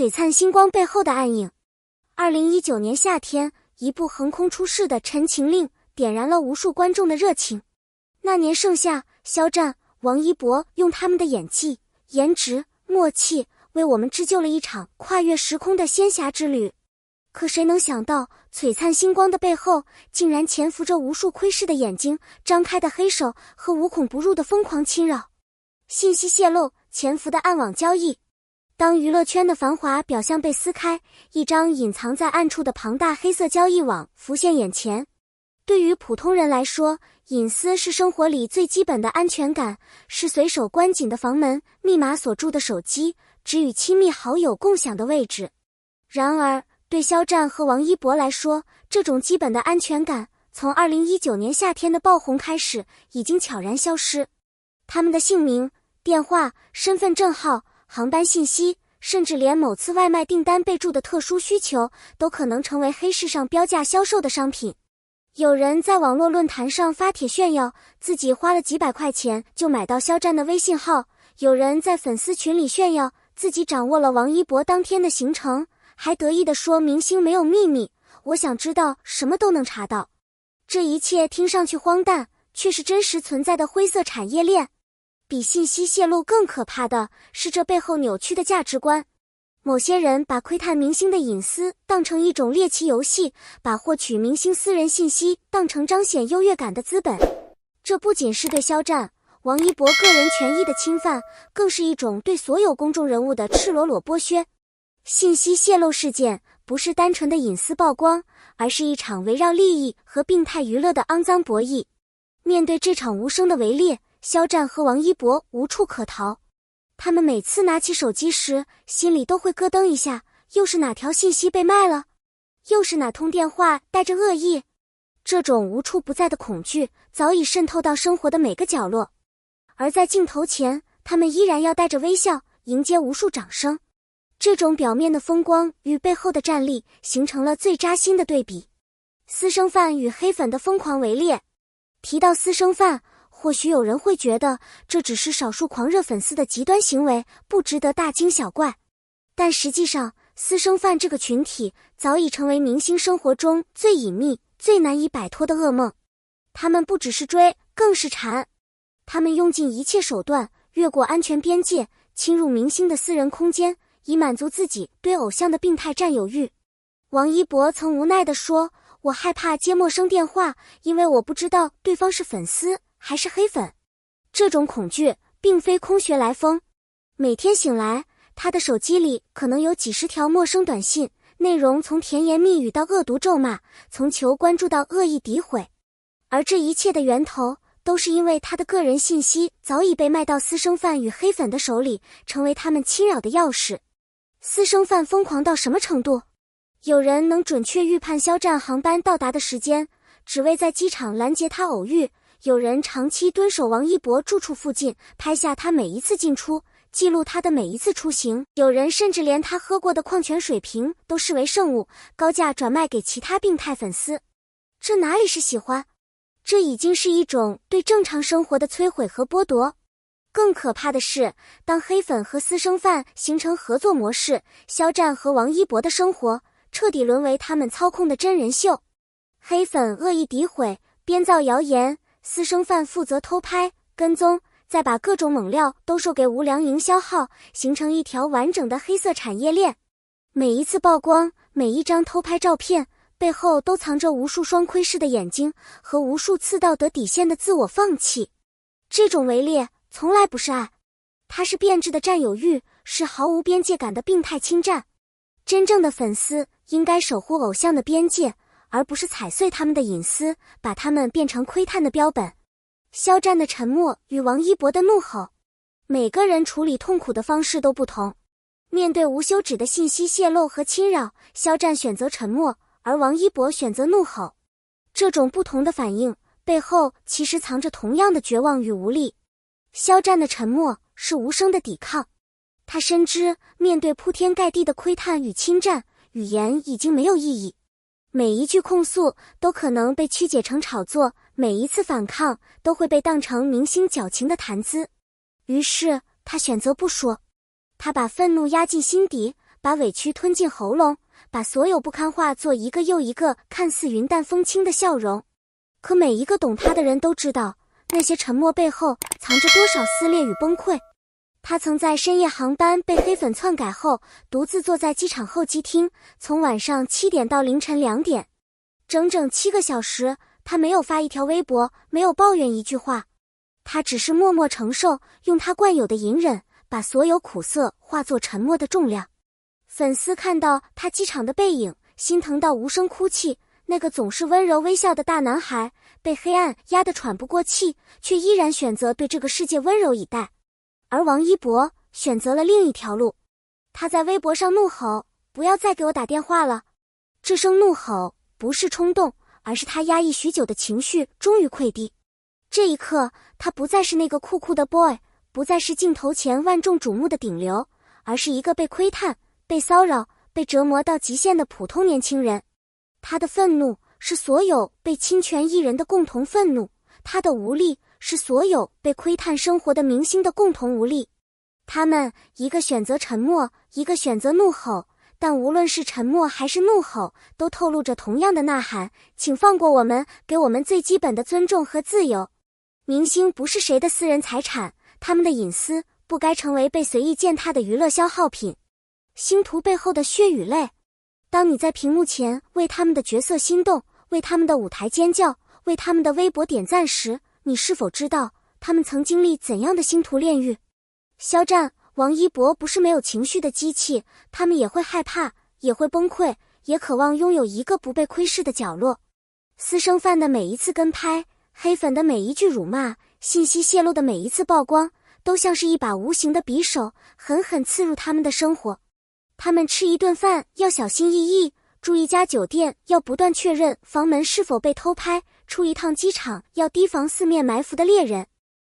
璀璨星光背后的暗影。2019年夏天，一部横空出世的《陈情令》点燃了无数观众的热情。那年盛夏，肖战、王一博用他们的演技、颜值、默契，为我们织就了一场跨越时空的仙侠之旅。可谁能想到，璀璨星光的背后，竟然潜伏着无数窥视的眼睛、张开的黑手和无孔不入的疯狂侵扰。信息泄露，潜伏的暗网交易。当娱乐圈的繁华表象被撕开，一张隐藏在暗处的庞大黑色交易网浮现眼前。对于普通人来说，隐私是生活里最基本的安全感，是随手关紧的房门、密码锁住的手机，只与亲密好友共享的位置。然而，对肖战和王一博来说，这种基本的安全感，从2019年夏天的爆红开始，已经悄然消失。他们的姓名、电话、身份证号、航班信息，甚至连某次外卖订单备注的特殊需求，都可能成为黑市上标价销售的商品。有人在网络论坛上发帖炫耀，自己花了几百块钱就买到肖战的微信号；有人在粉丝群里炫耀，自己掌握了王一博当天的行程，还得意地说明星没有秘密，我想知道什么都能查到。这一切听上去荒诞，却是真实存在的灰色产业链。比信息泄露更可怕的是这背后扭曲的价值观。某些人把窥探明星的隐私当成一种猎奇游戏，把获取明星私人信息当成彰显优越感的资本。这不仅是对肖战、王一博个人权益的侵犯，更是一种对所有公众人物的赤裸裸剥削。信息泄露事件不是单纯的隐私曝光，而是一场围绕利益和病态娱乐的肮脏博弈。面对这场无声的围猎，肖战和王一博无处可逃。他们每次拿起手机时，心里都会咯噔一下，又是哪条信息被卖了？又是哪通电话带着恶意？这种无处不在的恐惧早已渗透到生活的每个角落。而在镜头前，他们依然要带着微笑，迎接无数掌声。这种表面的风光与背后的战力，形成了最扎心的对比。私生饭与黑粉的疯狂围猎。提到私生饭，或许有人会觉得这只是少数狂热粉丝的极端行为，不值得大惊小怪。但实际上，私生饭这个群体早已成为明星生活中最隐秘、最难以摆脱的噩梦。他们不只是追，更是馋。他们用尽一切手段，越过安全边界，侵入明星的私人空间，以满足自己对偶像的病态占有欲。王一博曾无奈地说，我害怕接陌生电话，因为我不知道对方是粉丝还是黑粉。这种恐惧并非空穴来风。每天醒来，他的手机里可能有几十条陌生短信，内容从甜言蜜语到恶毒咒骂，从求关注到恶意诋毁。而这一切的源头，都是因为他的个人信息早已被卖到私生饭与黑粉的手里，成为他们侵扰的钥匙。私生饭疯狂到什么程度？有人能准确预判肖战航班到达的时间，只为在机场拦截他偶遇；有人长期蹲守王一博住处附近，拍下他每一次进出，记录他的每一次出行；有人甚至连他喝过的矿泉水瓶都视为圣物，高价转卖给其他病态粉丝。这哪里是喜欢？这已经是一种对正常生活的摧毁和剥夺。更可怕的是，当黑粉和私生饭形成合作模式，肖战和王一博的生活彻底沦为他们操控的真人秀。黑粉恶意诋毁、编造谣言，私生饭负责偷拍、跟踪，再把各种猛料兜售给无良营销号，形成一条完整的黑色产业链。每一次曝光，每一张偷拍照片，背后都藏着无数双窥视的眼睛和无数次道德底线的自我放弃。这种围猎从来不是爱，它是变质的占有欲，是毫无边界感的病态侵占。真正的粉丝应该守护偶像的边界，而不是踩碎他们的隐私，把他们变成窥探的标本。肖战的沉默与王一博的怒吼，每个人处理痛苦的方式都不同。面对无休止的信息泄露和侵扰，肖战选择沉默，而王一博选择怒吼。这种不同的反应背后其实藏着同样的绝望与无力。肖战的沉默是无声的抵抗，他深知面对铺天盖地的窥探与侵占，语言已经没有意义。每一句控诉都可能被曲解成炒作，每一次反抗都会被当成明星矫情的谈资。于是他选择不说，他把愤怒压进心底，把委屈吞进喉咙，把所有不堪化作一个又一个看似云淡风轻的笑容。可每一个懂他的人都知道，那些沉默背后藏着多少撕裂与崩溃。他曾在深夜航班被黑粉篡改后，独自坐在机场候机厅，从晚上7点到凌晨2点，整整7个小时，他没有发一条微博，没有抱怨一句话，他只是默默承受，用他惯有的隐忍，把所有苦涩化作沉默的重量。粉丝看到他机场的背影，心疼到无声哭泣。那个总是温柔微笑的大男孩，被黑暗压得喘不过气，却依然选择对这个世界温柔以待。而王一博选择了另一条路，他在微博上怒吼：“不要再给我打电话了！”这声怒吼不是冲动，而是他压抑许久的情绪终于溃堤。这一刻，他不再是那个酷酷的 boy， 不再是镜头前万众瞩目的顶流，而是一个被窥探、被骚扰、被折磨到极限的普通年轻人。他的愤怒是所有被侵权艺人的共同愤怒，他的无力是所有被窥探生活的明星的共同无力。他们一个选择沉默，一个选择怒吼，但无论是沉默还是怒吼，都透露着同样的呐喊：请放过我们，给我们最基本的尊重和自由。明星不是谁的私人财产，他们的隐私不该成为被随意践踏的娱乐消耗品。星途背后的血与泪，当你在屏幕前为他们的角色心动，为他们的舞台尖叫，为他们的微博点赞时，你是否知道他们曾经历怎样的星途炼狱？肖战、王一博不是没有情绪的机器，他们也会害怕，也会崩溃，也渴望拥有一个不被窥视的角落。私生饭的每一次跟拍，黑粉的每一句辱骂，信息泄露的每一次曝光，都像是一把无形的匕首，狠狠刺入他们的生活。他们吃一顿饭要小心翼翼，住一家酒店要不断确认房门是否被偷拍，出一趟机场要提防四面埋伏的猎人。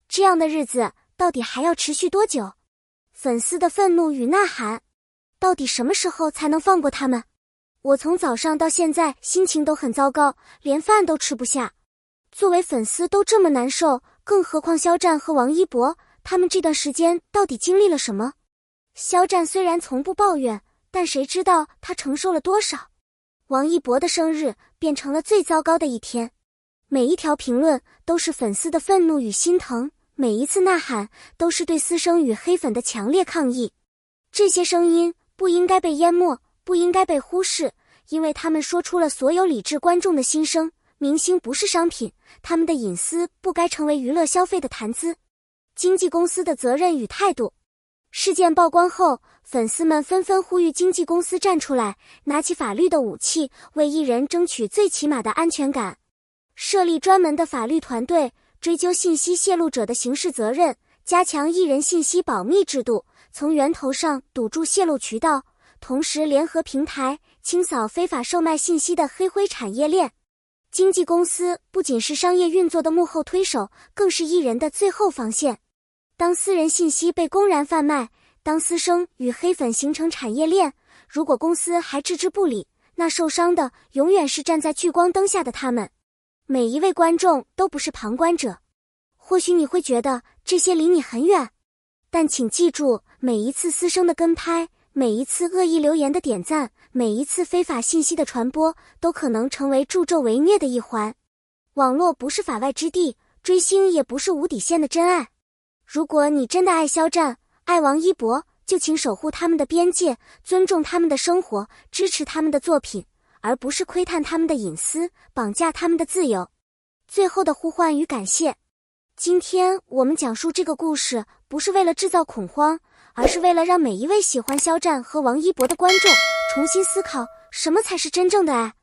这样的日子到底还要持续多久？粉丝的愤怒与呐喊，到底什么时候才能放过他们？我从早上到现在心情都很糟糕，连饭都吃不下。作为粉丝都这么难受，更何况肖战和王一博，他们这段时间到底经历了什么？肖战虽然从不抱怨，但谁知道他承受了多少？王一博的生日变成了最糟糕的一天，每一条评论都是粉丝的愤怒与心疼，每一次呐喊都是对私生与黑粉的强烈抗议。这些声音不应该被淹没，不应该被忽视，因为他们说出了所有理智观众的心声。明星不是商品，他们的隐私不该成为娱乐消费的谈资。经纪公司的责任与态度。事件曝光后，粉丝们纷纷呼吁经纪公司站出来，拿起法律的武器，为艺人争取最起码的安全感。设立专门的法律团队，追究信息泄露者的刑事责任，加强艺人信息保密制度，从源头上堵住泄露渠道，同时联合平台，清扫非法售卖信息的黑灰产业链。经纪公司不仅是商业运作的幕后推手，更是艺人的最后防线。当私人信息被公然贩卖，当私生与黑粉形成产业链，如果公司还置之不理，那受伤的永远是站在聚光灯下的他们。每一位观众都不是旁观者。或许你会觉得这些离你很远，但请记住，每一次私生的跟拍，每一次恶意留言的点赞，每一次非法信息的传播，都可能成为助纣为虐的一环。网络不是法外之地，追星也不是无底线的真爱。如果你真的爱肖战，爱王一博，就请守护他们的边界，尊重他们的生活，支持他们的作品，而不是窥探他们的隐私，绑架他们的自由。最后的呼唤与感谢。今天我们讲述这个故事，不是为了制造恐慌，而是为了让每一位喜欢肖战和王一博的观众重新思考，什么才是真正的爱。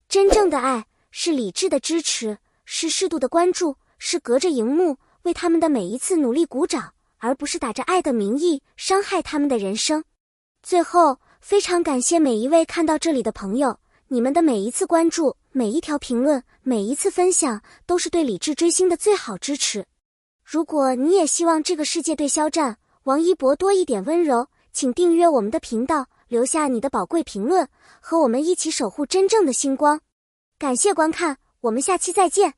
真正的爱是理智的支持，是适度的关注，是隔着荧幕为他们的每一次努力鼓掌，而不是打着爱的名义伤害他们的人生。最后，非常感谢每一位看到这里的朋友，你们的每一次关注，每一条评论，每一次分享，都是对理智追星的最好支持。如果你也希望这个世界对肖战、王一博多一点温柔，请订阅我们的频道，留下你的宝贵评论，和我们一起守护真正的星光。感谢观看，我们下期再见。